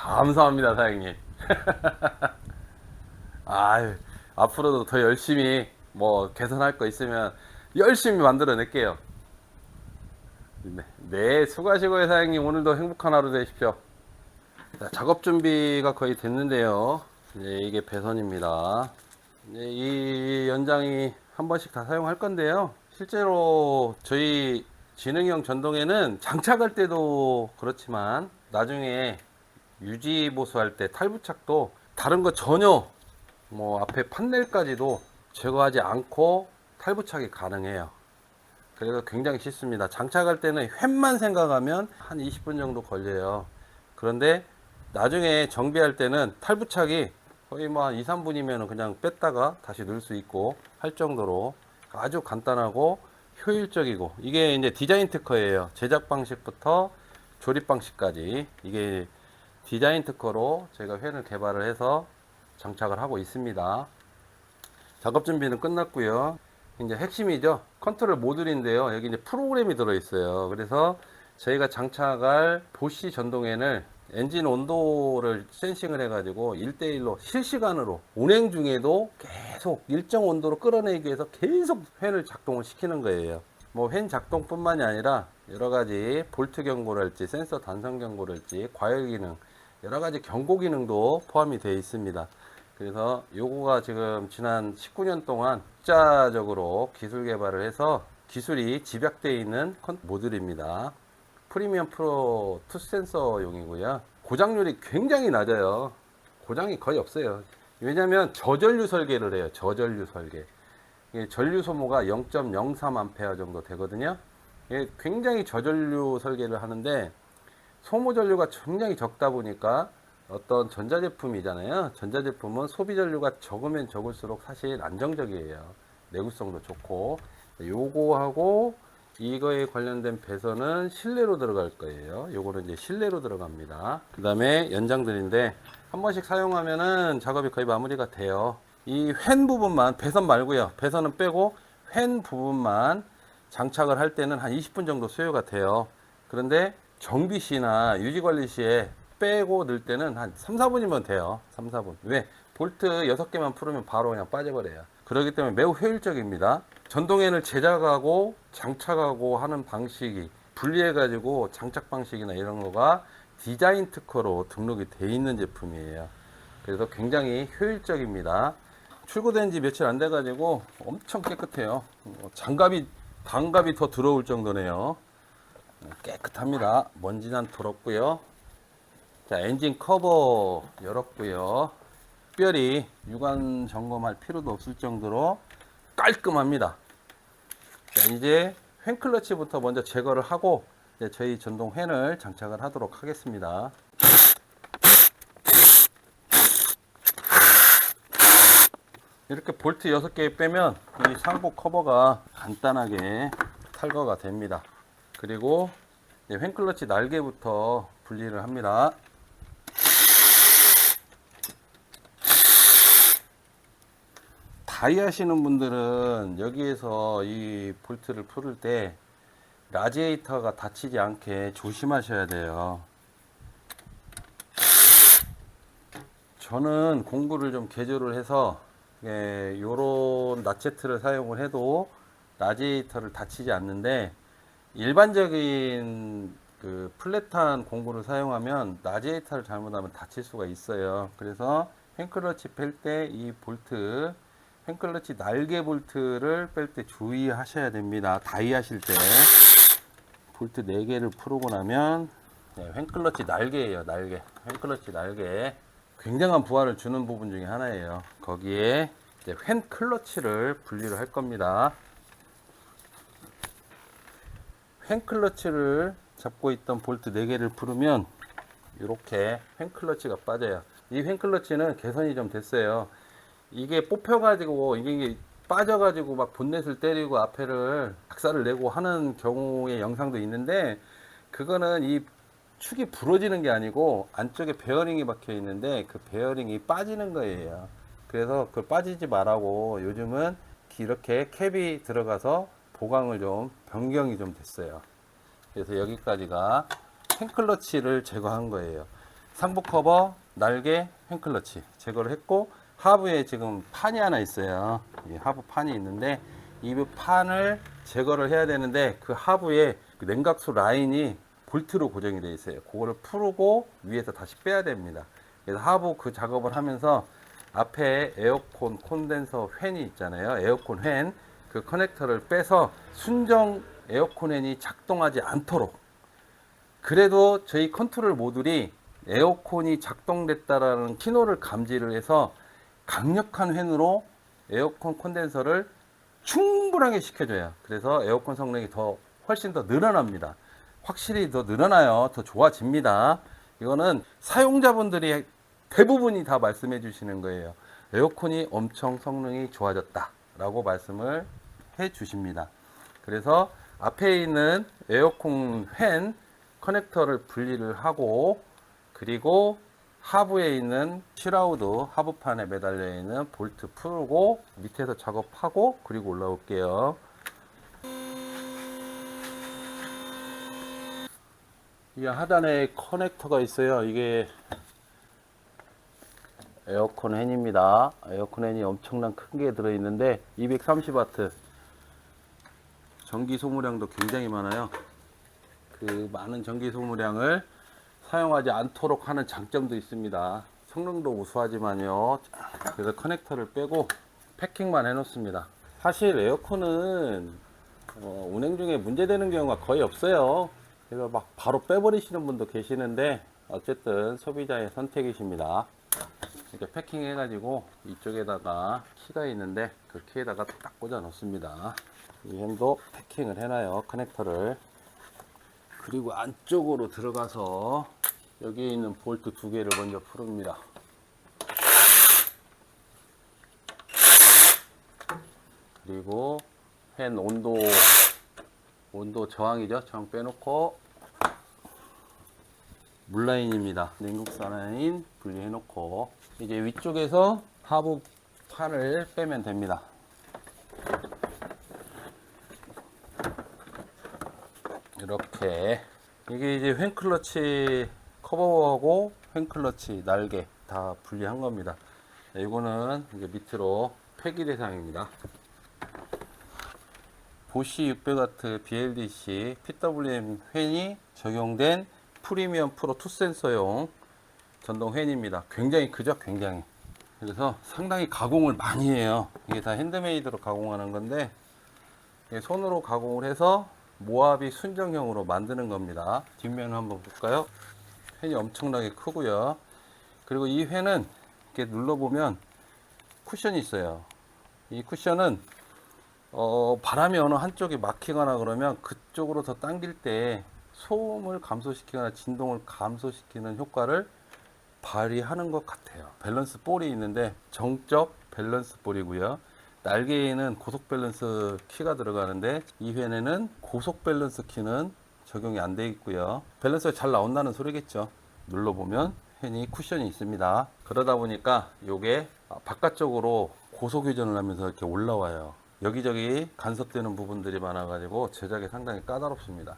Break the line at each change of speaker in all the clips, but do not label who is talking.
감사합니다, 사장님. 아유, 앞으로도 더 열심히 뭐 개선할 거 있으면 열심히 만들어 낼게요. 네, 네, 수고하시고요, 사장님. 오늘도 행복한 하루 되십시오. 자, 작업 준비가 거의 됐는데요. 이게 배선입니다. 이 연장이 한 번씩 다 사용할 건데요. 실제로 저희 지능형 전동에는 장착할 때도 그렇지만 나중에 유지 보수할 때 탈부착도 다른 거 전혀 뭐 앞에 판넬까지도 제거하지 않고 탈부착이 가능해요. 그래서 굉장히 쉽습니다. 장착할 때는 횟만 생각하면 한 20분 정도 걸려요. 그런데 나중에 정비할 때는 탈부착이 거의 뭐 한 2, 3분이면 그냥 뺐다가 다시 넣을 수 있고 할 정도로 아주 간단하고 효율적이고, 이게 이제 디자인 특허예요. 제작 방식부터 조립 방식까지 이게 디자인 특허로 제가 펜을 개발을 해서 장착을 하고 있습니다. 작업 준비는 끝났고요. 이제 핵심이죠. 컨트롤 모듈인데요. 여기 이제 프로그램이 들어 있어요. 그래서 저희가 장착할 보쉬 전동엔을 엔진 온도를 센싱을 해가지고 1대1로 실시간으로 운행 중에도 계속 일정 온도로 끌어내기 위해서 계속 팬을 작동을 시키는 거예요. 뭐 팬 작동뿐만이 아니라 여러 가지 볼트 경고랄지 센서 단선 경고랄지 과열 기능, 여러 가지 경고 기능도 포함이 되어 있습니다. 그래서 요거가 지금 지난 19년 동안 투자적으로 기술 개발을 해서 기술이 집약되어 있는 모듈입니다. 프리미엄 프로 투스 센서용이고요. 고장률이 굉장히 낮아요. 고장이 거의 없어요. 왜냐하면 저전류 설계를 해요. 저전류 설계. 전류 소모가 0.03A 정도 되거든요. 굉장히 저전류 설계를 하는데 소모 전류가 굉장히 적다 보니까 어떤 전자제품이잖아요. 전자제품은 소비 전류가 적으면 적을수록 사실 안정적이에요. 내구성도 좋고. 요거하고 이거에 관련된 배선은 실내로 들어갈 거예요. 요거는 이제 실내로 들어갑니다. 그 다음에 연장들인데 한 번씩 사용하면은 작업이 거의 마무리가 돼요. 이 펜 부분만, 배선 말고요. 배선은 빼고 펜 부분만 장착을 할 때는 한 20분 정도 소요가 돼요. 그런데 정비 시나 유지 관리 시에 빼고 넣을 때는 한 3, 4분이면 돼요. 3, 4분. 왜? 볼트 6개만 풀으면 바로 그냥 빠져버려요. 그렇기 때문에 매우 효율적입니다. 전동엔을 제작하고 장착하고 하는 방식이 분리해 가지고 장착 방식이나 이런 거가 디자인 특허로 등록이 돼 있는 제품이에요. 그래서 굉장히 효율적입니다. 출고된 지 며칠 안 돼 가지고 엄청 깨끗해요. 장갑이 더 들어올 정도네요. 깨끗합니다. 먼지는 덜었고요. 자, 엔진 커버 열었고요. 특별히 유관 점검할 필요도 없을 정도로 깔끔합니다. 자, 이제 횡 클러치부터 먼저 제거를 하고 이제 저희 전동 횡을 장착을 하도록 하겠습니다. 이렇게 볼트 6개 빼면 이 상부 커버가 간단하게 탈거가 됩니다. 그리고 횡 클러치 날개부터 분리를 합니다. 다이 하시는 분들은 여기에서 이 볼트를 풀을 때 라지에이터가 다치지 않게 조심하셔야 돼요. 저는 공구를 좀 개조를 해서 요런 낫제트를 사용을 해도 라지에이터를 다치지 않는데, 일반적인 그 플랫한 공구를 사용하면 라지에이터를 잘못하면 다칠 수가 있어요. 그래서 횡클러치 뺄 때 이 볼트, 횡클러치 날개 볼트를 뺄 때 주의하셔야 됩니다. 다이 하실 때 볼트 4개를 풀고 나면 횡클러치 날개예요. 날개. 횡클러치 날개. 굉장한 부하를 주는 부분 중에 하나예요. 거기에 이제 횡클러치를 분리를 할 겁니다. 횡클러치를 잡고 있던 볼트 4개를 풀으면 이렇게 횡클러치가 빠져요. 이 횡클러치는 개선이 좀 됐어요. 이게 뽑혀가지고 이게 빠져가지고 막 본넷을 때리고 앞에를 박살을 내고 하는 경우의 영상도 있는데, 그거는 이 축이 부러지는 게 아니고 안쪽에 베어링이 박혀 있는데 그 베어링이 빠지는 거예요. 그래서 그 빠지지 말라고 요즘은 이렇게 캡이 들어가서 보강을 좀 변경이 좀 됐어요. 그래서 여기까지가 횡클러치를 제거한 거예요. 상부 커버, 날개, 횡클러치 제거를 했고, 하부에 지금 판이 하나 있어요. 이 하부 판이 있는데 이 판을 제거를 해야 되는데, 그 하부에 그 냉각수 라인이 볼트로 고정이 되어 있어요. 그거를 풀고 위에서 다시 빼야 됩니다. 그래서 하부 그 작업을 하면서 앞에 에어컨 콘덴서 팬이 있잖아요. 에어컨 팬, 그 커넥터를 빼서 순정 에어컨 팬이 작동하지 않도록, 그래도 저희 컨트롤 모듈이 에어컨이 작동됐다라는 신호를 감지를 해서 강력한 팬으로 에어컨 콘덴서를 충분하게 식혀줘요. 그래서 에어컨 성능이 훨씬 더 늘어납니다. 확실히 더 늘어나요. 더 좋아집니다. 이거는 사용자분들이 대부분이 다 말씀해 주시는 거예요. 에어컨이 엄청 성능이 좋아졌다 라고 말씀을 해 주십니다. 그래서 앞에 있는 에어컨 팬 커넥터를 분리를 하고, 그리고 하부에 있는 슈라우드 하부판에 매달려 있는 볼트 풀고 밑에서 작업하고, 그리고 올라올게요. 이 하단에 커넥터가 있어요. 이게 에어컨 팬입니다. 에어컨 팬이 엄청난 큰 게 들어있는데 230W, 전기 소모량도 굉장히 많아요. 그 많은 전기 소모량을 사용하지 않도록 하는 장점도 있습니다. 성능도 우수하지만요. 그래서 커넥터를 빼고 패킹만 해 놓습니다. 사실 에어컨은 운행 중에 문제되는 경우가 거의 없어요. 그래서 막 바로 빼버리시는 분도 계시는데, 어쨌든 소비자의 선택이십니다. 이렇게 패킹 해가지고 이쪽에다가 키가 있는데 그 키에다가 딱 꽂아 놓습니다. 이 햄도 패킹을 해놔요, 커넥터를. 그리고 안쪽으로 들어가서 여기 있는 볼트 두 개를 먼저 풀읍니다. 그리고 팬 온도 저항이죠. 저항 빼놓고, 물라인입니다. 냉국수 라인 분리해 놓고, 이제 위쪽에서 하부 판을 빼면 됩니다. 이렇게. 이게 이제 횡클러치 커버하고 횡클러치 날개 다 분리한 겁니다. 이거는 이제 밑으로 폐기 대상입니다. 보쉬 600W BLDC PWM 팬이 적용된 프리미엄 프로 2센서용 전동 팬입니다. 굉장히 크죠? 굉장히. 그래서 상당히 가공을 많이 해요. 이게 다 핸드메이드로 가공하는 건데, 손으로 가공을 해서 모압이 순정형으로 만드는 겁니다. 뒷면을 한번 볼까요? 팬이 엄청나게 크고요. 그리고 이 팬은 이렇게 눌러보면 쿠션이 있어요. 이 쿠션은 바람이 어느 한쪽에 막히거나 그러면 그쪽으로 더 당길 때 소음을 감소시키거나 진동을 감소시키는 효과를 발휘하는 것 같아요. 밸런스 볼이 있는데 정적 밸런스 볼이고요. 날개에는 고속 밸런스 키가 들어가는데 이 펜에는 고속 밸런스 키는 적용이 안 돼 있고요. 밸런스가 잘 나온다는 소리겠죠. 눌러보면 펜이 쿠션이 있습니다. 그러다 보니까 이게 바깥쪽으로 고속 회전을 하면서 이렇게 올라와요. 여기저기 간섭되는 부분들이 많아 가지고 제작이 상당히 까다롭습니다.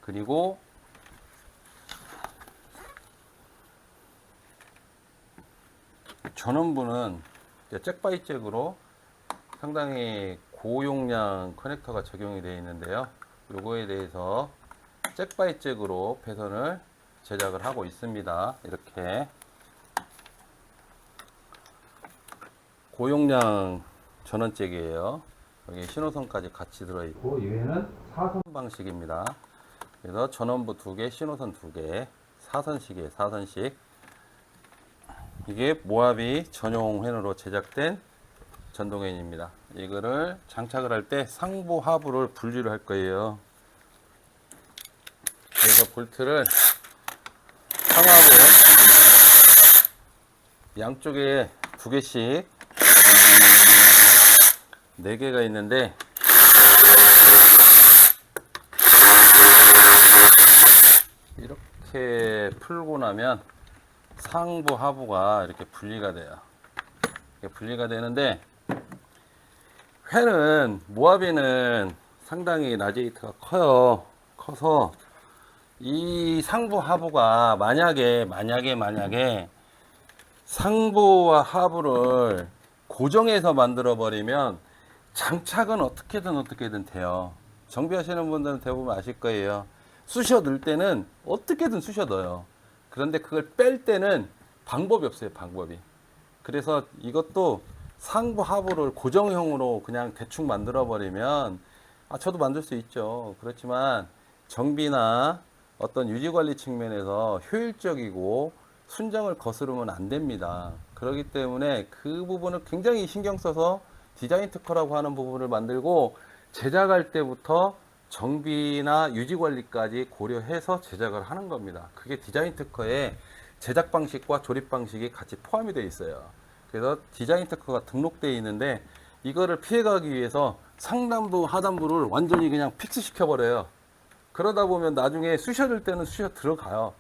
그리고 전원부는 잭바이 잭으로 상당히 고용량 커넥터가 적용이 되어 있는데요. 요거에 대해서 잭바이 잭으로 배선을 제작을 하고 있습니다. 이렇게 고용량 전원잭이에요. 여기 신호선까지 같이 들어있고, 이외에는 4선 방식입니다. 그래서 전원부 2개, 신호선 2개, 4선식이에요. 4선식. 이게 모하비 전용 펜으로 제작된 전동펜입니다. 이거를 장착을 할 때 상부 하부를 분리를 할 거예요. 그래서 볼트를 상하부 양쪽에 2개씩 4개가 있는데, 이렇게 풀고 나면 상부 하부가 이렇게 분리가 돼요. 이렇게 분리가 되는데, 펜은 모하비는 상당히 라지에이터가 커요. 커서 이 상부 하부가 만약에 상부와 하부를 고정해서 만들어 버리면 장착은 어떻게든 돼요. 정비하시는 분들은 대부분 아실 거예요. 쑤셔 넣을 때는 어떻게든 쑤셔 넣어요. 그런데 그걸 뺄 때는 방법이 없어요, 방법이. 그래서 이것도 상부 하부를 고정형으로 그냥 대충 만들어 버리면 저도 만들 수 있죠. 그렇지만 정비나 어떤 유지 관리 측면에서 효율적이고 순정을 거스르면 안 됩니다. 그렇기 때문에 그 부분을 굉장히 신경 써서 디자인 특허라고 하는 부분을 만들고 제작할 때부터 정비나 유지 관리까지 고려해서 제작을 하는 겁니다. 그게 디자인 특허에 제작 방식과 조립 방식이 같이 포함이 되어 있어요. 그래서 디자인 특허가 등록되어 있는데 이거를 피해가기 위해서 상단부 하단부를 완전히 그냥 픽스 시켜버려요. 그러다 보면 나중에 쑤셔줄 때는 쑤셔 들어가요.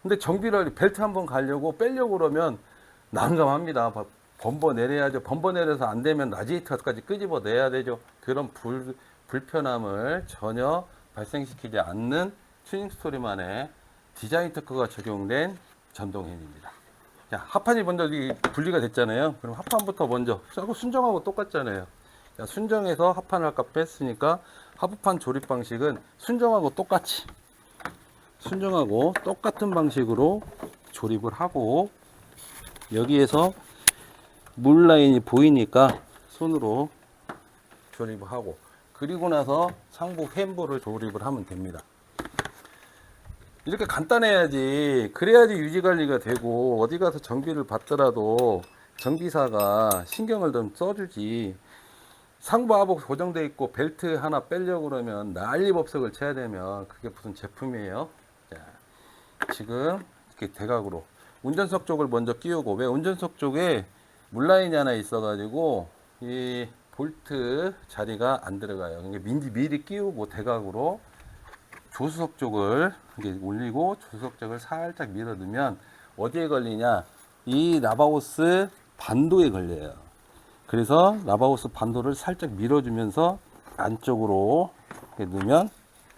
근데 정비를 벨트 한번 가려고 빼려고 그러면 난감합니다. 범버 내려야죠. 범버 내려서 안 되면 라지에이터까지 끄집어 내야 되죠. 그런 불편함을 전혀 발생시키지 않는 튜닝 스토리만의 디자인 특허가 적용된 전동헬입니다. 자, 하판이 먼저 분리가 됐잖아요. 그럼 하판부터 먼저 순정하고 똑같잖아요. 자, 순정해서 하판을 아까 뺐으니까 하부판 조립 방식은 순정하고 똑같은 방식으로 조립을 하고 여기에서 물 라인이 보이니까 손으로 조립을 하고 그리고 나서 상부 횡보를 조립을 하면 됩니다. 이렇게 간단해야지 그래야지 유지관리가 되고 어디 가서 정비를 받더라도 정비사가 신경을 좀 써주지. 상부 하부 고정되어 있고 벨트 하나 빼려고 그러면 난리법석을 쳐야 되면 그게 무슨 제품이에요. 자, 지금 이렇게 대각으로 운전석 쪽을 먼저 끼우고 왜 운전석 쪽에 물라인이 하나 있어 가지고 이 볼트 자리가 안 들어가요. 미리 끼우고 대각으로 조수석 쪽을 이렇게 올리고 조수석 쪽을 살짝 밀어 넣으면 어디에 걸리냐, 이 라바호스 반도에 걸려요. 그래서 라바호스 반도를 살짝 밀어주면서 안쪽으로 이렇게 넣으면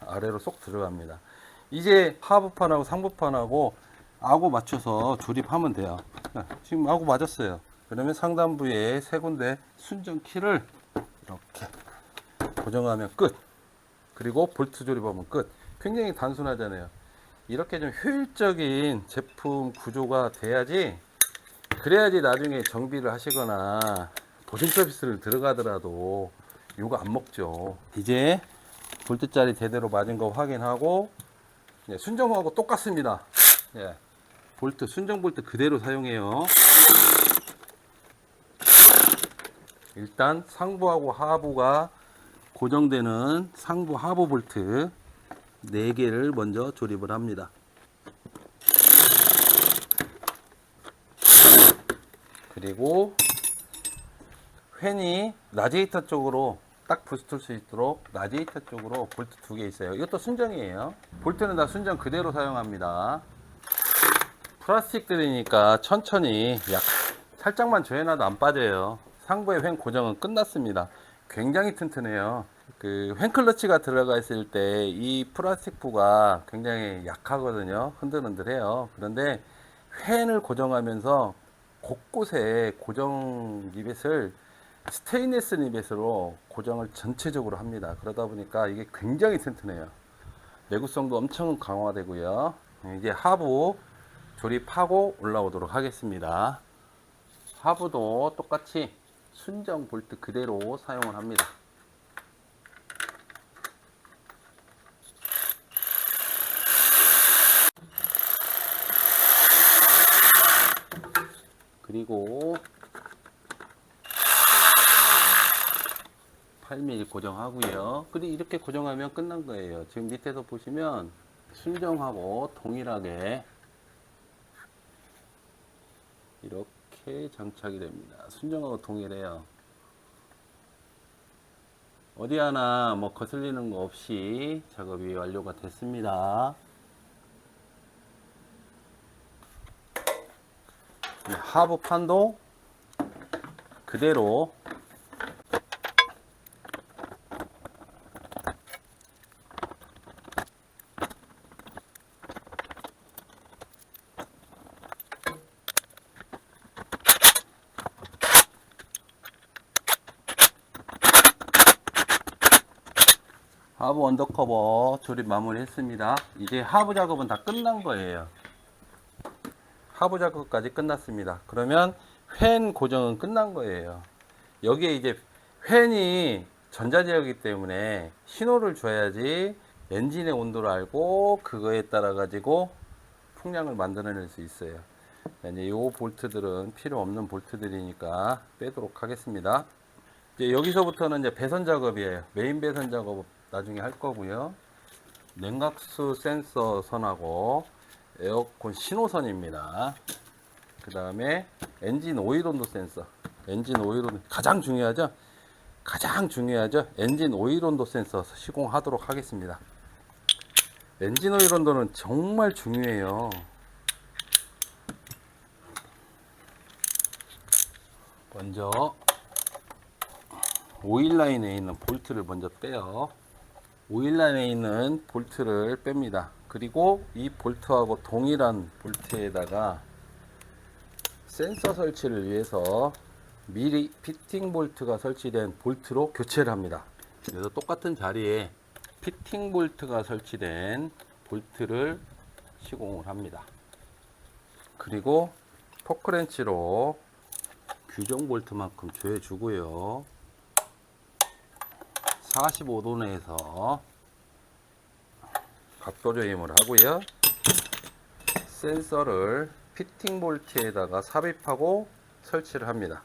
아래로 쏙 들어갑니다. 이제 하부판하고 상부판하고 아고 맞춰서 조립하면 돼요. 지금 아고 맞았어요. 그러면 상단부에 세 군데 순정 키를 이렇게 고정하면 끝. 그리고 볼트 조립하면 끝. 굉장히 단순하잖아요. 이렇게 좀 효율적인 제품 구조가 돼야지, 그래야지 나중에 정비를 하시거나 보증 서비스를 들어가더라도 요거 안 먹죠. 이제 볼트 자리 제대로 맞은 거 확인하고 순정하고 똑같습니다. 예, 볼트 순정 볼트 그대로 사용해요. 일단 상부하고 하부가 고정되는 상부 하부 볼트 4개를 먼저 조립을 합니다. 그리고 팬이 라디에이터 쪽으로 딱 붙을 수 있도록 라디에이터 쪽으로 볼트 2개 있어요. 이것도 순정이에요. 볼트는 다 순정 그대로 사용합니다. 플라스틱들이니까 천천히 살짝만 조여놔도 안 빠져요. 상부의 횡 고정은 끝났습니다. 굉장히 튼튼해요. 그 횡클러치가 들어가 있을 때 이 플라스틱부가 굉장히 약하거든요. 흔들흔들해요. 그런데 횡을 고정하면서 곳곳에 고정 리벳을 스테인리스 리벳으로 고정을 전체적으로 합니다. 그러다 보니까 이게 굉장히 튼튼해요. 내구성도 엄청 강화되고요. 이제 하부 조립하고 올라오도록 하겠습니다. 하부도 똑같이 순정 볼트 그대로 사용을 합니다. 그리고 8mm 고정하고요. 그리고 이렇게 고정하면 끝난 거예요. 지금 밑에서 보시면 순정하고 동일하게 이렇게 장착이 됩니다. 순정하고 동일해요. 어디 하나 뭐 거슬리는 거 없이 작업이 완료가 됐습니다. 하부판도 그대로 하부 언더커버 조립 마무리했습니다. 이제 하부 작업은 다 끝난 거예요. 하부 작업까지 끝났습니다. 그러면 팬 고정은 끝난 거예요. 여기에 이제 팬이 전자제어이기 때문에 신호를 줘야지 엔진의 온도를 알고 그거에 따라 가지고 풍량을 만들어낼 수 있어요. 이제 이 볼트들은 필요 없는 볼트들이니까 빼도록 하겠습니다. 이제 여기서부터는 이제 배선 작업이에요. 메인 배선 작업 나중에 할 거고요. 냉각수 센서 선하고 에어컨 신호선입니다. 그 다음에 엔진 오일 온도 센서. 엔진 오일 온도 가장 중요하죠. 가장 중요하죠. 엔진 오일 온도 센서 시공하도록 하겠습니다. 엔진 오일 온도는 정말 중요해요. 먼저 오일 라인에 있는 볼트를 먼저 빼요. 오일 라인에 있는 볼트를 뺍니다. 그리고 이 볼트하고 동일한 볼트에다가 센서 설치를 위해서 미리 피팅 볼트가 설치된 볼트로 교체를 합니다. 그래서 똑같은 자리에 피팅 볼트가 설치된 볼트를 시공을 합니다. 그리고 토크렌치로 규정 볼트만큼 조여주고요. 45도 내에서 각도 조임을 하고요. 센서를 피팅 볼트에다가 삽입하고 설치를 합니다.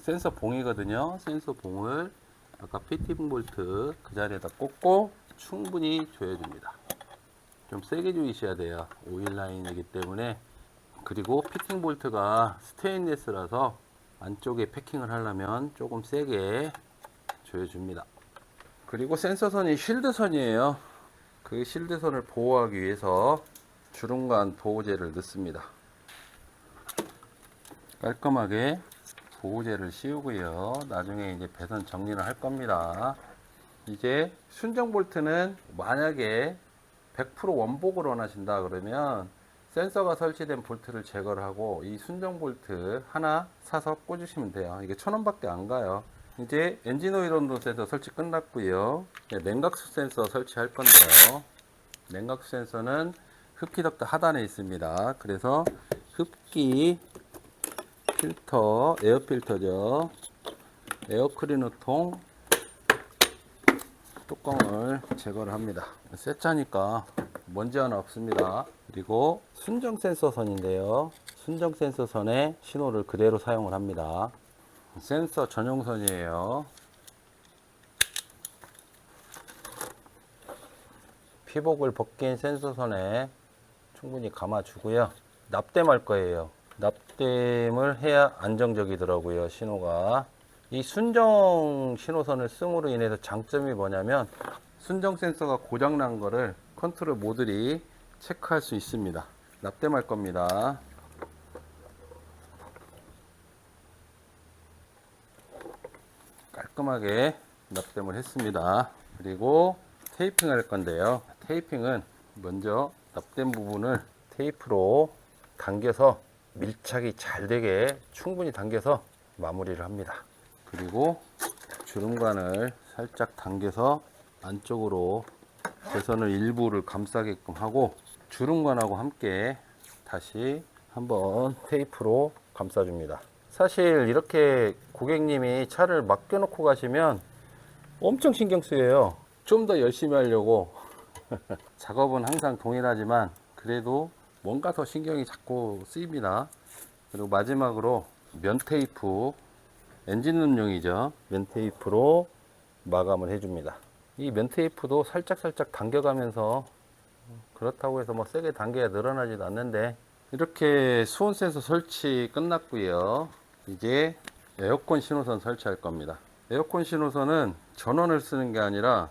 센서 봉이거든요. 센서 봉을 아까 피팅 볼트 그 자리에다 꽂고 충분히 조여줍니다. 좀 세게 조이셔야 돼요. 오일 라인이기 때문에. 그리고 피팅 볼트가 스테인리스라서 안쪽에 패킹을 하려면 조금 세게 조여줍니다. 그리고 센서선이 쉴드선이에요. 그 쉴드선을 보호하기 위해서 주름간 보호제를 넣습니다. 깔끔하게 보호제를 씌우고요. 나중에 이제 배선 정리를 할 겁니다. 이제 순정 볼트는 만약에 100% 원복을 원하신다 그러면 센서가 설치된 볼트를 제거를 하고 이 순정 볼트 하나 사서 꽂으시면 돼요. 이게 1000원밖에 안 가요. 이제 엔진 오일 온도 센서 설치 끝났고요. 냉각수 센서 설치할 건데요. 냉각수 센서는 흡기 덕트 하단에 있습니다. 그래서 흡기 필터, 에어 필터죠. 에어 클리너 통 뚜껑을 제거를 합니다. 새 차니까 먼지 하나 없습니다. 그리고 순정 센서 선인데요. 순정 센서 선에 신호를 그대로 사용을 합니다. 센서 전용선이에요. 피복을 벗긴 센서선에 충분히 감아주고요. 납땜할 거예요. 납땜을 해야 안정적이더라고요. 신호가. 이 순정 신호선을 씀으로 인해서 장점이 뭐냐면 순정 센서가 고장난 거를 컨트롤 모듈이 체크할 수 있습니다. 납땜할 겁니다. 깔끔하게 납땜을 했습니다. 그리고 테이핑 할 건데요. 테이핑은 먼저 납땜 부분을 테이프로 당겨서 밀착이 잘 되게 충분히 당겨서 마무리를 합니다. 그리고 주름관을 살짝 당겨서 안쪽으로 배선을 일부를 감싸게끔 하고 주름관하고 함께 다시 한번 테이프로 감싸줍니다. 사실 이렇게 고객님이 차를 맡겨놓고 가시면 엄청 신경 쓰여요. 좀 더 열심히 하려고 작업은 항상 동일하지만 그래도 뭔가 더 신경이 자꾸 쓰입니다. 그리고 마지막으로 면 테이프, 엔진룸용이죠. 면 테이프로 마감을 해줍니다. 이 면 테이프도 살짝 당겨가면서 그렇다고 해서 뭐 세게 당겨야 늘어나지도 않는데 이렇게 수온 센서 설치 끝났고요. 이제 에어컨 신호선 설치할 겁니다. 에어컨 신호선은 전원을 쓰는 게 아니라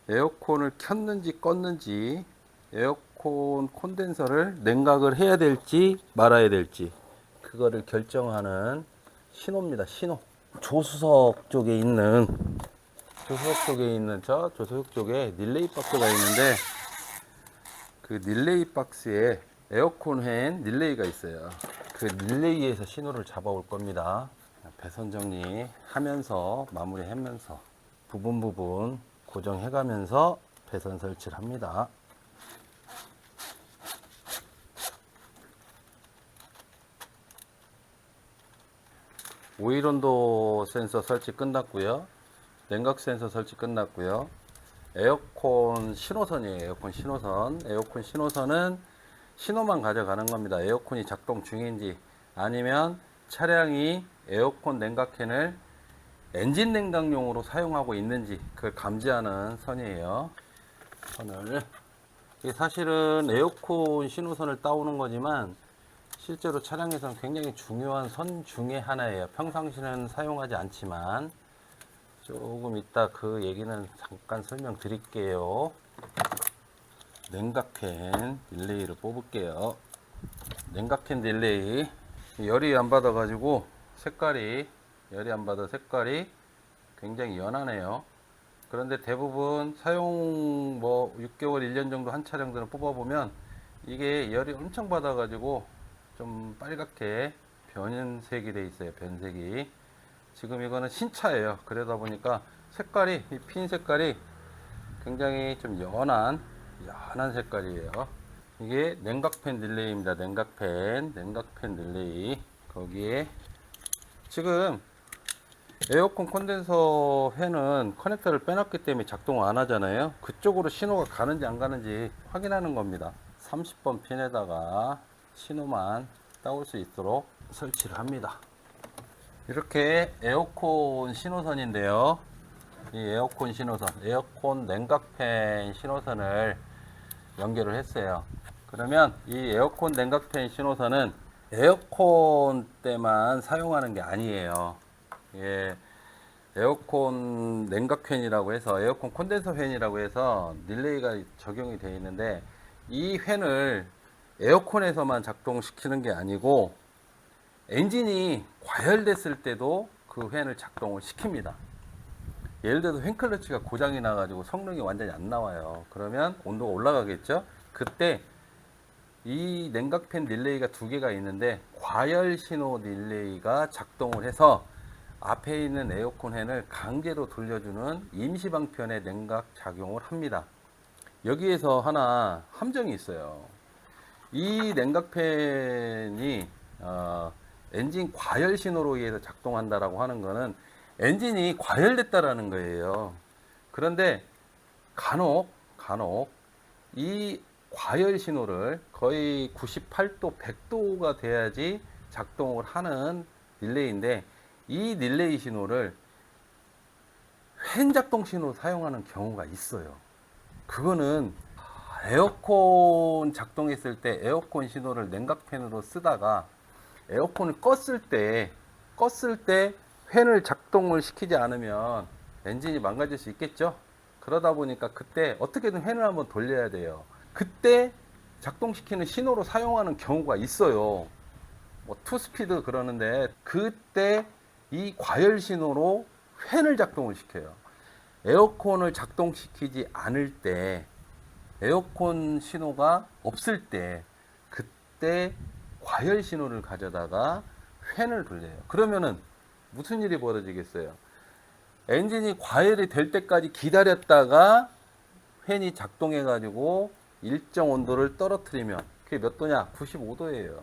에어컨을 켰는지 껐는지 에어컨 콘덴서를 냉각을 해야 될지 말아야 될지 그거를 결정하는 신호입니다. 신호. 조수석 쪽에 있는 저 조수석 쪽에 릴레이 박스가 있는데 그 릴레이 박스에 에어컨 행 릴레이가 있어요. 그 릴레이에서 신호를 잡아올 겁니다. 배선 정리 하면서 마무리하면서 부분 고정해 가면서 배선 설치를 합니다. 오일 온도 센서 설치 끝났고요. 냉각 센서 설치 끝났고요. 에어컨 신호선이에요. 에어컨 신호선. 에어컨 신호선은 신호만 가져가는 겁니다. 에어컨이 작동 중인지 아니면 차량이 에어컨 냉각팬을 엔진 냉각용으로 사용하고 있는지 그걸 감지하는 선이에요. 선을. 이게 사실은 에어컨 신호선을 따오는 거지만 실제로 차량에서는 굉장히 중요한 선 중에 하나예요. 평상시는 사용하지 않지만 조금 이따 그 얘기는 잠깐 설명드릴게요. 냉각팬 릴레이를 뽑을게요. 냉각팬 릴레이 열이 안 받아 가지고 열이 안 받아 색깔이 굉장히 연하네요. 그런데 대부분 사용 6개월 1년 정도 한 차량들은 뽑아보면 이게 열이 엄청 받아 가지고 좀 빨갛게 변색이 돼 있어요. 변색이. 지금 이거는 신차예요. 그러다 보니까 색깔이 이 핀 색깔이 굉장히 좀 연한 색깔이에요. 이게 냉각팬 릴레이입니다. 냉각팬 릴레이. 거기에 지금 에어컨 콘덴서 팬은 커넥터를 빼놨기 때문에 작동을 안 하잖아요. 그쪽으로 신호가 가는지 안 가는지 확인하는 겁니다. 30번 핀에다가 신호만 따올 수 있도록 설치를 합니다. 이렇게 에어컨 신호선인데요. 이 에어컨 신호선, 에어컨 냉각팬 신호선을 연결을 했어요. 그러면 이 에어컨 냉각팬 신호선은 에어컨 때만 사용하는 게 아니에요. 예, 에어컨 냉각팬이라고 해서 에어컨 콘덴서 팬이라고 해서 릴레이가 적용이 되어 있는데 이 팬을 에어컨에서만 작동시키는 게 아니고 엔진이 과열됐을 때도 그 팬을 작동을 시킵니다. 예를 들어서 팬클러치가 고장이 나가지고 성능이 완전히 안 나와요. 그러면 온도가 올라가겠죠. 그때 이 냉각팬 릴레이가 두 개가 있는데 과열 신호 릴레이가 작동을 해서 앞에 있는 에어컨 팬을 강제로 돌려주는 임시방편의 냉각 작용을 합니다. 여기에서 하나 함정이 있어요. 이 냉각팬이 엔진 과열 신호로 의해서 작동한다라고 하는 거는 엔진이 과열됐다라는 거예요. 그런데 간혹 이 과열 신호를 거의 98도, 100도가 돼야지 작동을 하는 릴레이인데 이 릴레이 신호를 팬 작동 신호로 사용하는 경우가 있어요. 그거는 에어컨 작동했을 때 에어컨 신호를 냉각팬으로 쓰다가 에어컨을 껐을 때 팬을 작동을 시키지 않으면 엔진이 망가질 수 있겠죠. 그러다 보니까 그때 어떻게든 팬을 한번 돌려야 돼요. 그때 작동시키는 신호로 사용하는 경우가 있어요. 투스피드 그러는데 그때 이 과열 신호로 팬을 작동을 시켜요. 에어컨을 작동시키지 않을 때 에어컨 신호가 없을 때 그때 과열 신호를 가져다가 팬을 돌려요. 그러면은 무슨 일이 벌어지겠어요? 엔진이 과열이 될 때까지 기다렸다가 팬이 작동해 가지고 일정 온도를 떨어뜨리면 그게 몇 도냐? 95도예요.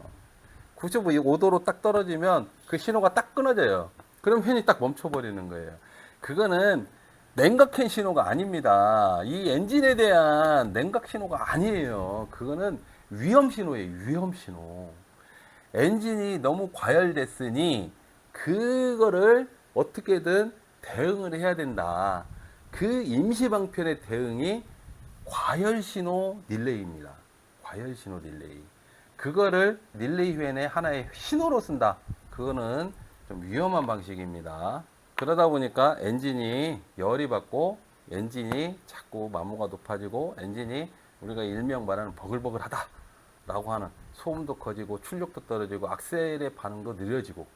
95도로 딱 떨어지면 그 신호가 딱 끊어져요. 그럼 팬이 딱 멈춰버리는 거예요. 그거는 냉각팬 신호가 아닙니다. 이 엔진에 대한 냉각 신호가 아니에요. 그거는 위험 신호예요. 위험 신호. 엔진이 너무 과열됐으니 그거를 어떻게든 대응을 해야 된다. 그 임시방편의 대응이 과열신호 릴레이입니다. 과열신호 릴레이. 그거를 릴레이 팬의 하나의 신호로 쓴다. 그거는 좀 위험한 방식입니다. 그러다 보니까 엔진이 열이 받고 엔진이 자꾸 마모가 높아지고 엔진이 우리가 일명 말하는 버글버글하다 라고 하는 소음도 커지고 출력도 떨어지고 악셀의 반응도 느려지고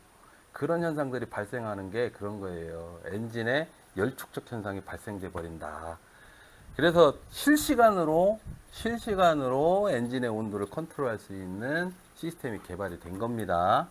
그런 현상들이 발생하는 게 그런 거예요. 엔진에 열 축적 현상이 발생돼 버린다. 그래서 실시간으로 엔진의 온도를 컨트롤할 수 있는 시스템이 개발이 된 겁니다.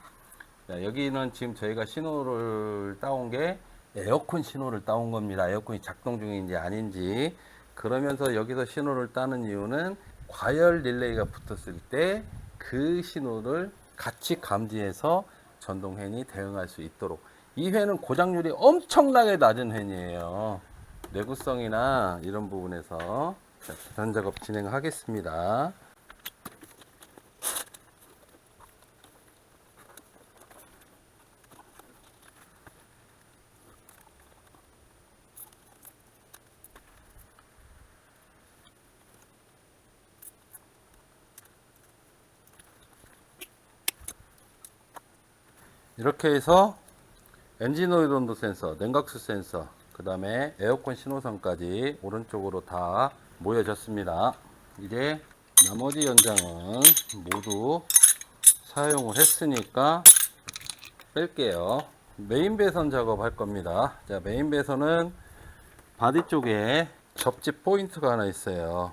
자, 여기는 지금 저희가 신호를 따온 게 에어컨 신호를 따온 겁니다. 에어컨이 작동 중인지 아닌지. 그러면서 여기서 신호를 따는 이유는 과열 릴레이가 붙었을 때 그 신호를 같이 감지해서 전동 팬이 대응할 수 있도록. 이 팬은 고장률이 엄청나게 낮은 팬이에요. 내구성이나 이런 부분에서 배선 작업 진행하겠습니다. 이렇게 해서 엔진 오일 온도 센서, 냉각수 센서, 그 다음에 에어컨 신호선까지 오른쪽으로 다 모여졌습니다. 이제 나머지 연장은 모두 사용을 했으니까 뺄게요. 메인 배선 작업할 겁니다. 자, 메인 배선은 바디 쪽에 접지 포인트가 하나 있어요.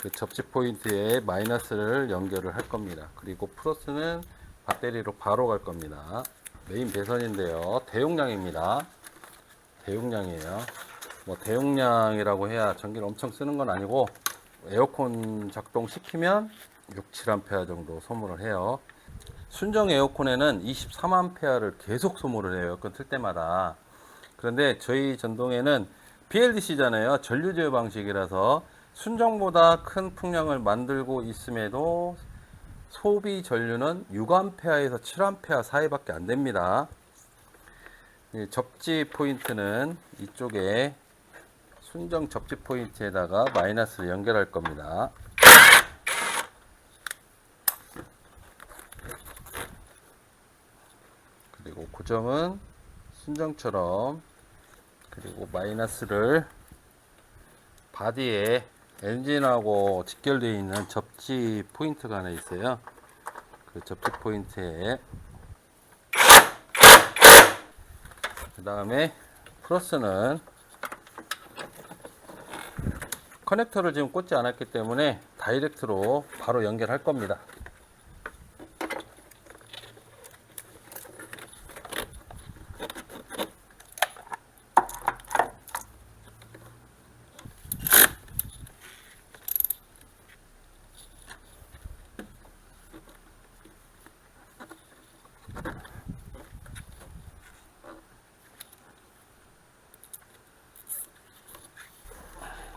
그 접지 포인트에 마이너스를 연결을 할 겁니다. 그리고 플러스는 배터리로 바로 갈 겁니다. 메인 배선인데요, 대용량입니다. 대용량이에요. 뭐 대용량이라고 해야 전기를 엄청 쓰는 건 아니고, 에어컨 작동 시키면 6, 7A 정도 소모를 해요. 순정 에어컨에는 23A를 계속 소모를 해요, 에어컨 틀 때마다. 그런데 저희 전동에는 BLDC잖아요. 전류 제어 방식이라서 순정보다 큰 풍량을 만들고 있음에도 소비 전류는 6A에서 7A 사이밖에 안 됩니다. 접지 포인트는 이쪽에 순정 접지 포인트에다가 마이너스를 연결할 겁니다. 그리고 고정은 순정처럼, 그리고 마이너스를 바디에 엔진하고 직결되어 있는 접지 포인트가 하나 있어요. 그 접지 포인트에, 그 다음에 플러스는 커넥터를 지금 꽂지 않았기 때문에 다이렉트로 바로 연결할 겁니다.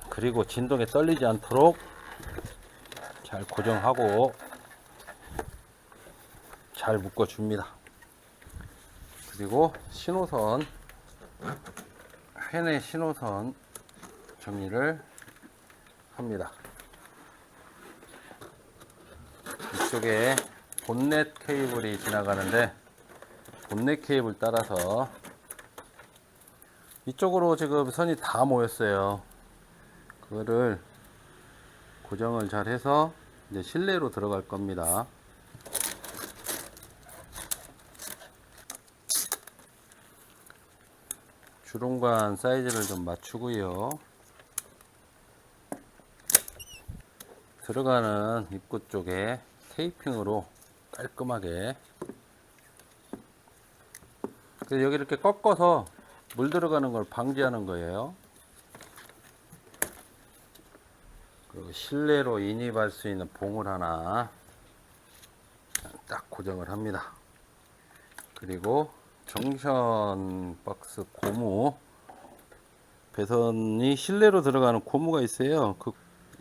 그리고 진동에 떨리지 않도록 잘 고정하고 잘 묶어 줍니다. 그리고 신호선, 팬의 신호선 정리를 합니다. 이쪽에 본넷 케이블이 지나가는데, 본넷 케이블 따라서 이쪽으로 지금 선이 다 모였어요. 그거를 고정을 잘 해서 이제 실내로 들어갈 겁니다. 주롱관 사이즈를 좀 맞추고요. 들어가는 입구 쪽에 테이핑으로 깔끔하게, 그래서 여기 이렇게 꺾어서 물 들어가는 걸 방지하는 거예요. 그리고 실내로 인입할 수 있는 봉을 하나 딱 고정을 합니다. 그리고 정션 박스 고무, 배선이 실내로 들어가는 고무가 있어요.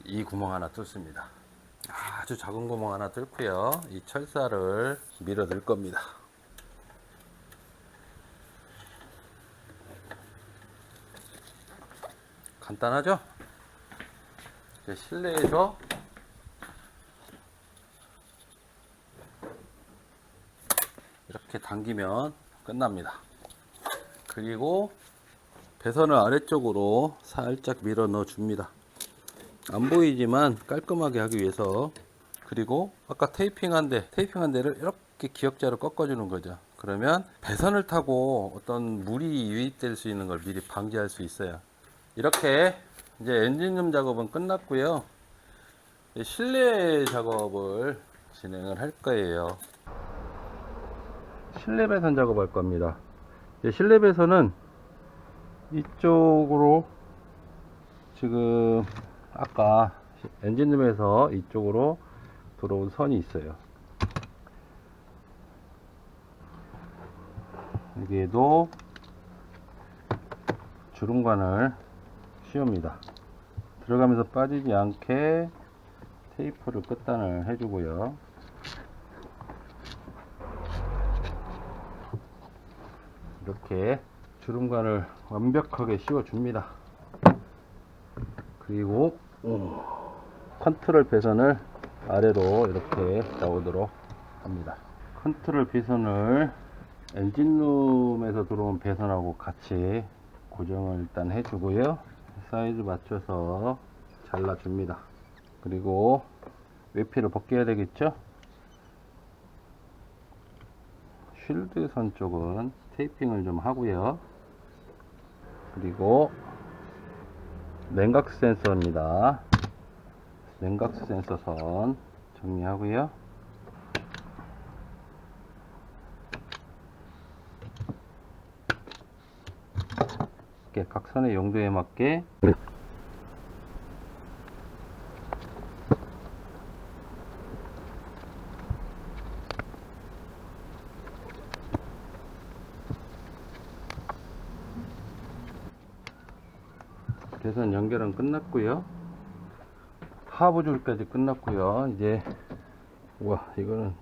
이 구멍 하나 뚫습니다. 아주 작은 구멍 하나 뚫고요, 이 철사를 밀어 넣을 겁니다. 간단하죠? 실내에서 이렇게 당기면 끝납니다. 그리고 배선을 아래쪽으로 살짝 밀어 넣어 줍니다. 안 보이지만 깔끔하게 하기 위해서. 그리고 아까 테이핑한 데를 이렇게 기역자로 꺾어 주는 거죠. 그러면 배선을 타고 어떤 물이 유입될 수 있는 걸 미리 방지할 수 있어요. 이렇게 이제 엔진룸 작업은 끝났고요. 실내 작업을 진행을 할 거예요. 실내 배선 작업할 겁니다. 실내 배선은 이쪽으로 지금 아까 엔진룸에서 이쪽으로 들어온 선이 있어요. 여기에도 주름관을 씌웁니다. 들어가면서 빠지지 않게 테이프를 끝단을 해주고요. 이렇게 주름관을 완벽하게 씌워줍니다. 그리고 컨트롤 배선을 아래로 이렇게 나오도록 합니다. 컨트롤 배선을 엔진룸에서 들어온 배선하고 같이 고정을 일단 해주고요. 사이즈 맞춰서 잘라줍니다. 그리고 외피를 벗겨야 되겠죠? 쉴드 선 쪽은 테이핑을 좀 하고요. 그리고 냉각수 센서입니다. 냉각수 센서 선 정리하고요. 이렇게 각선의 용도에 맞게 배선 연결은 끝났고요. 하부 줄까지 끝났고요. 이제 우와, 이거는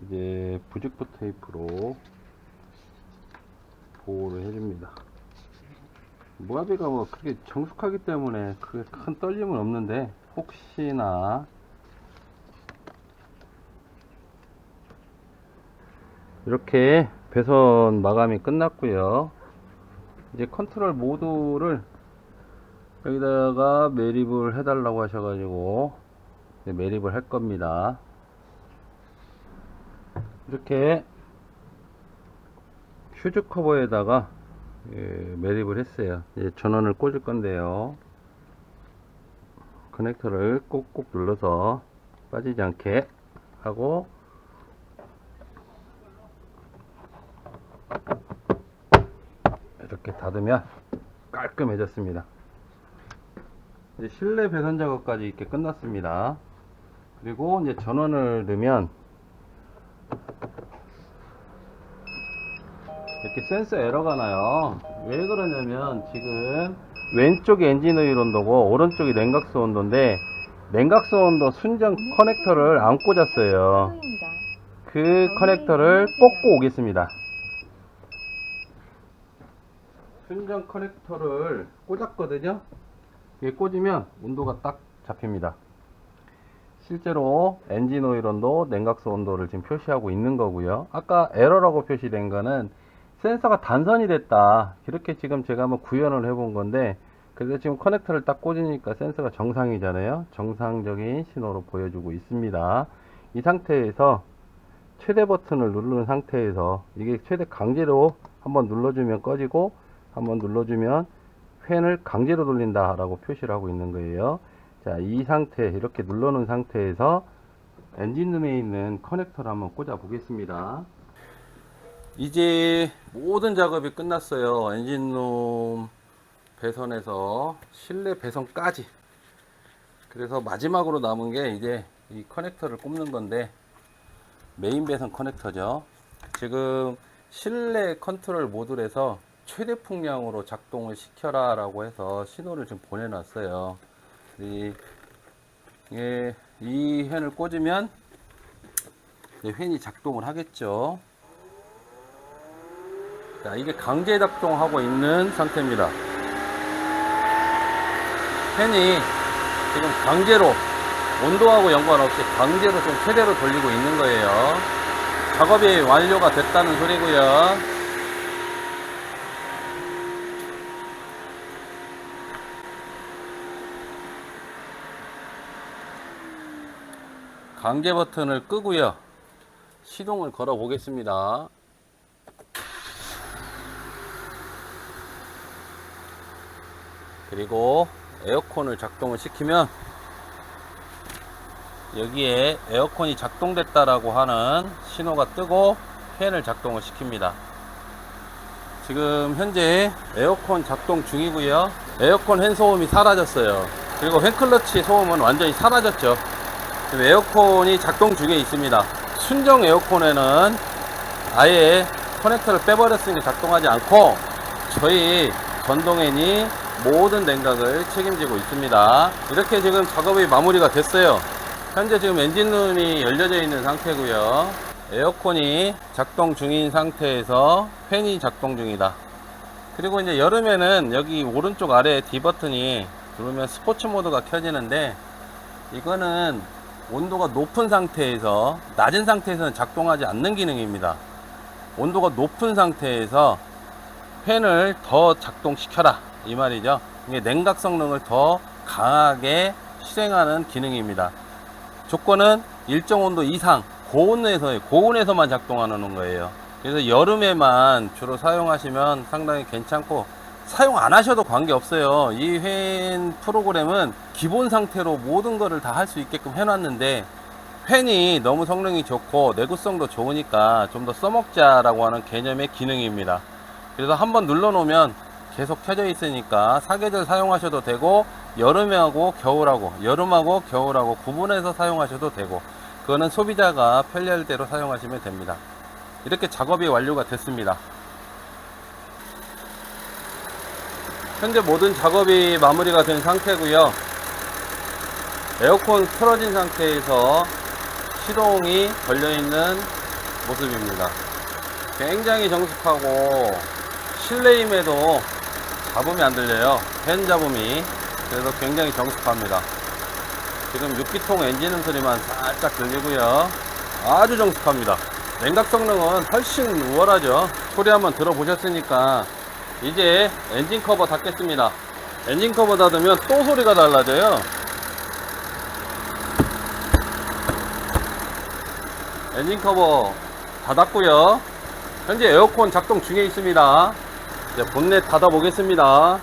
이제 부직포 테이프로 보호를 해줍니다. 모하비가 뭐 크게 정숙하기 때문에 크게 큰 떨림은 없는데 혹시나 이렇게 배선 마감이 끝났고요. 이제 컨트롤 모드를 여기다가 매립을 해달라고 하셔가지고 매립을 할 겁니다. 이렇게 휴즈 커버에다가 매립을 했어요. 이제 전원을 꽂을 건데요. 커넥터를 꼭꼭 눌러서 빠지지 않게 하고 이렇게 닫으면 깔끔해졌습니다. 이제 실내 배선 작업까지 이렇게 끝났습니다. 그리고 이제 전원을 넣으면 이렇게 센서 에러가 나요. 왜 그러냐면 지금 왼쪽이 엔진 오일 온도고 오른쪽이 냉각수 온도인데 냉각수 온도 순정 커넥터를 안 꽂았어요. 그 커넥터를 꽂고 오겠습니다. 순정 커넥터를 꽂았거든요. 이게 꽂으면 온도가 딱 잡힙니다. 실제로 엔진 오일 온도, 냉각수 온도를 지금 표시하고 있는 거고요. 아까 에러라고 표시된 거는 센서가 단선이 됐다. 이렇게 지금 제가 한번 구현을 해본 건데, 그래서 지금 커넥터를 딱 꽂으니까 센서가 정상이잖아요. 정상적인 신호로 보여주고 있습니다. 이 상태에서 최대 버튼을 누르는 상태에서 이게 최대 강제로 한번 눌러주면 꺼지고 한번 눌러주면 팬을 강제로 돌린다 라고 표시를 하고 있는 거예요. 자, 이 상태 이렇게 눌러놓은 상태에서 엔진룸에 있는 커넥터를 한번 꽂아 보겠습니다. 이제 모든 작업이 끝났어요. 엔진룸 배선에서 실내 배선까지. 그래서 마지막으로 남은 게 이제 이 커넥터를 꼽는 건데, 메인 배선 커넥터죠. 지금 실내 컨트롤 모듈에서 최대 풍량으로 작동을 시켜라 라고 해서 신호를 지금 보내놨어요. 이 펜을 꽂으면 펜이 작동을 하겠죠. 자, 이게 강제 작동하고 있는 상태입니다. 펜이 지금 강제로 온도하고 연관없이 강제로 좀 최대로 돌리고 있는 거예요. 작업이 완료가 됐다는 소리고요. 강제 버튼을 끄고요. 시동을 걸어 보겠습니다. 그리고 에어컨을 작동을 시키면 여기에 에어컨이 작동됐다라고 하는 신호가 뜨고 팬을 작동을 시킵니다. 지금 현재 에어컨 작동 중이고요. 에어컨 팬 소음이 사라졌어요. 그리고 팬클러치 소음은 완전히 사라졌죠. 지금 에어컨이 작동 중에 있습니다. 순정 에어컨에는 아예 커넥터를 빼버렸으니 작동하지 않고 저희 전동엔이 모든 냉각을 책임지고 있습니다. 이렇게 지금 작업이 마무리가 됐어요. 현재 지금 엔진룸이 열려져 있는 상태고요. 에어컨이 작동 중인 상태에서 팬이 작동 중이다. 그리고 이제 여름에는 여기 오른쪽 아래 D 버튼이 누르면 스포츠 모드가 켜지는데, 이거는 온도가 높은 상태에서, 낮은 상태에서는 작동하지 않는 기능입니다. 온도가 높은 상태에서 팬을 더 작동시켜라 이 말이죠. 이게 냉각 성능을 더 강하게 실행하는 기능입니다. 조건은 일정 온도 이상, 고온에서만 작동하는 거예요. 그래서 여름에만 주로 사용하시면 상당히 괜찮고, 사용 안 하셔도 관계없어요. 이 팬 프로그램은 기본 상태로 모든 거를 다 할 수 있게끔 해놨는데, 팬이 너무 성능이 좋고 내구성도 좋으니까 좀 더 써먹자라고 하는 개념의 기능입니다. 그래서 한번 눌러 놓으면 계속 켜져 있으니까 사계절 사용하셔도 되고, 여름하고 겨울하고 구분해서 사용하셔도 되고, 그거는 소비자가 편리할 대로 사용하시면 됩니다. 이렇게 작업이 완료가 됐습니다. 현재 모든 작업이 마무리가 된 상태고요. 에어컨 틀어진 상태에서 시동이 걸려있는 모습입니다. 굉장히 정숙하고 실내임에도 잡음이 안 들려요. 팬 잡음이. 그래서 굉장히 정숙합니다. 지금 6기통 엔진 소리만 살짝 들리고요. 아주 정숙합니다. 냉각 성능은 훨씬 우월하죠. 소리 한번 들어보셨으니까 이제 엔진 커버 닫겠습니다. 엔진 커버 닫으면 또 소리가 달라져요. 엔진 커버 닫았고요. 현재 에어컨 작동 중에 있습니다. 이제 본넷 닫아 보겠습니다.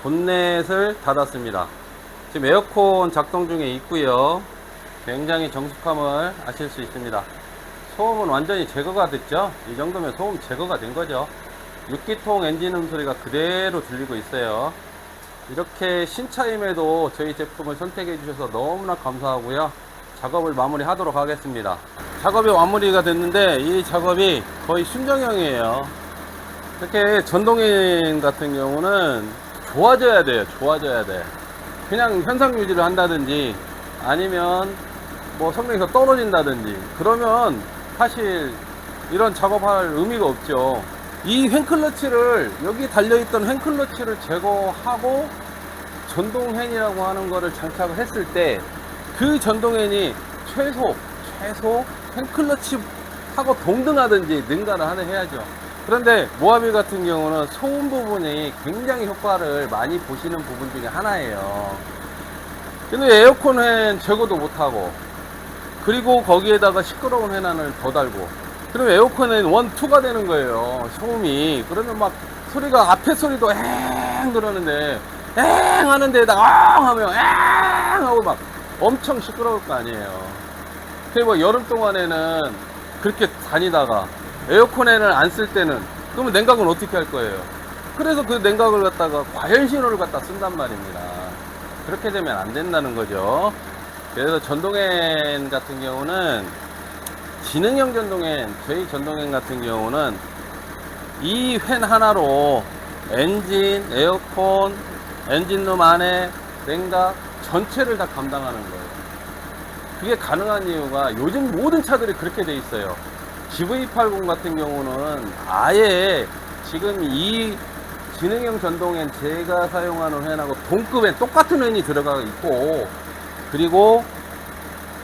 본넷을 닫았습니다. 지금 에어컨 작동 중에 있고요. 굉장히 정숙함을 아실 수 있습니다. 소음은 완전히 제거가 됐죠. 이 정도면 소음 제거가 된 거죠. 6기통 엔진 소리가 그대로 들리고 있어요. 이렇게 신차임에도 저희 제품을 선택해 주셔서 너무나 감사하고요. 작업을 마무리 하도록 하겠습니다. 작업이 마무리가 됐는데 이 작업이 거의 순정형이에요. 이렇게 전동인 같은 경우는 좋아져야 돼요. 좋아져야 돼. 그냥 현상 유지를 한다든지 아니면 뭐 성능이 더 떨어진다든지 그러면 사실 이런 작업할 의미가 없죠. 이 횡클러치를, 여기 달려있던 횡클러치를 제거하고 전동핸이라고 하는 거를 장착을 했을 때 그 전동핸이 최소 횡클러치하고 동등하든지 능가를 해야죠. 그런데 모하비 같은 경우는 소음 부분이 굉장히 효과를 많이 보시는 부분 중에 하나예요. 근데 에어컨 핸 제거도 못하고, 그리고 거기에다가 시끄러운 핸안을 더 달고, 그러면 에어컨 핸 1, 2가 되는 거예요. 소음이. 그러면 막 소리가, 앞에 소리도 엥 그러는데 엥 하는 데다가 엉 하면 엥 하고 막 엄청 시끄러울 거 아니에요. 그리고 뭐 여름 동안에는 그렇게 다니다가 에어컨을 안 쓸 때는 그러면 냉각은 어떻게 할 거예요? 그래서 그 냉각을 갖다가 과열 신호를 갖다 쓴단 말입니다. 그렇게 되면 안 된다는 거죠. 그래서 전동엔 같은 경우는 지능형 전동엔, 저희 전동엔 같은 경우는 이 팬 하나로 엔진, 에어컨, 엔진룸 안에 냉각 전체를 다 감당하는 거예요. 그게 가능한 이유가 요즘 모든 차들이 그렇게 돼 있어요. GV80 같은 경우는 아예 지금 이 지능형 전동엔 제가 사용하는 팬하고 동급엔 똑같은 팬이 들어가 있고, 그리고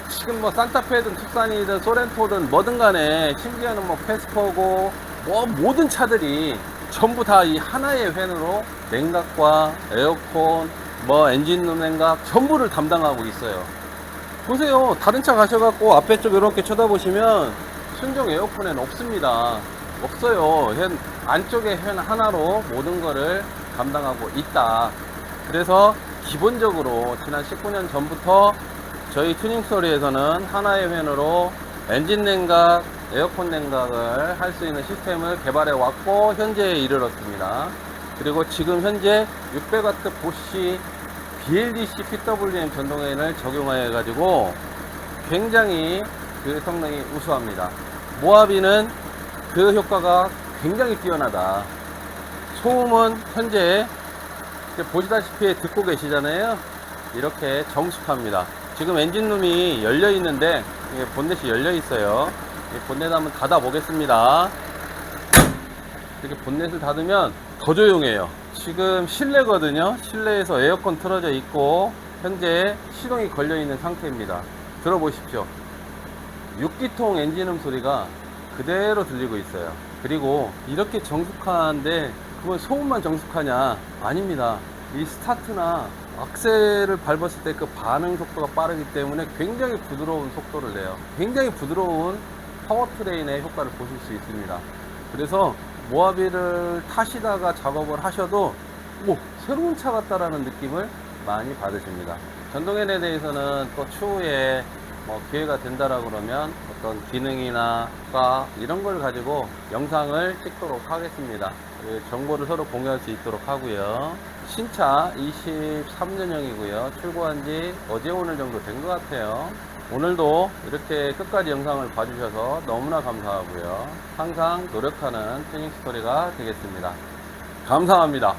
지금 뭐 산타페든 투싼이든 소렌토든 뭐든 간에 심지어는 뭐 페스코고 뭐 모든 차들이 전부 다 이 하나의 팬으로 냉각과 에어컨, 뭐 엔진룸 냉각 전부를 담당하고 있어요. 보세요. 다른 차 가셔갖고 앞에 쪽 이렇게 쳐다보시면 순정 에어컨엔 없습니다. 없어요. 안쪽에 현 하나로 모든 거를 감당하고 있다. 그래서 기본적으로 지난 19년 전부터 저희 튜닝스토리에서는 하나의 펜으로 엔진 냉각, 에어컨 냉각을 할 수 있는 시스템을 개발해 왔고 현재에 이르렀습니다. 그리고 지금 현재 600W 보쉬 BLDC PWM 전동엔을 적용해 가지고 굉장히 그 성능이 우수합니다. 모하비는 그 효과가 굉장히 뛰어나다. 소음은 현재 보시다시피 듣고 계시잖아요. 이렇게 정숙합니다. 지금 엔진룸이 열려 있는데 본넷이 열려 있어요. 본넷 한번 닫아 보겠습니다. 이렇게 본넷을 닫으면 더 조용해요. 지금 실내거든요. 실내에서 에어컨 틀어져 있고 현재 시동이 걸려 있는 상태입니다. 들어보십시오. 6기통 엔진음 소리가 그대로 들리고 있어요. 그리고 이렇게 정숙한데 그건 소음만 정숙하냐? 아닙니다. 이 스타트나 악셀을 밟았을 때 그 반응 속도가 빠르기 때문에 굉장히 부드러운 속도를 내요. 굉장히 부드러운 파워트레인의 효과를 보실 수 있습니다. 그래서 모하비를 타시다가 작업을 하셔도 새로운 차 같다라는 느낌을 많이 받으십니다. 전동엔에 대해서는 또 추후에 기회가 된다라 그러면 어떤 기능이나 효과 이런 걸 가지고 영상을 찍도록 하겠습니다. 정보를 서로 공유할 수 있도록 하고요. 신차 23년형이고요. 출고한 지 어제 오늘 정도 된 것 같아요. 오늘도 이렇게 끝까지 영상을 봐주셔서 너무나 감사하고요. 항상 노력하는 튜닝스토리가 되겠습니다. 감사합니다.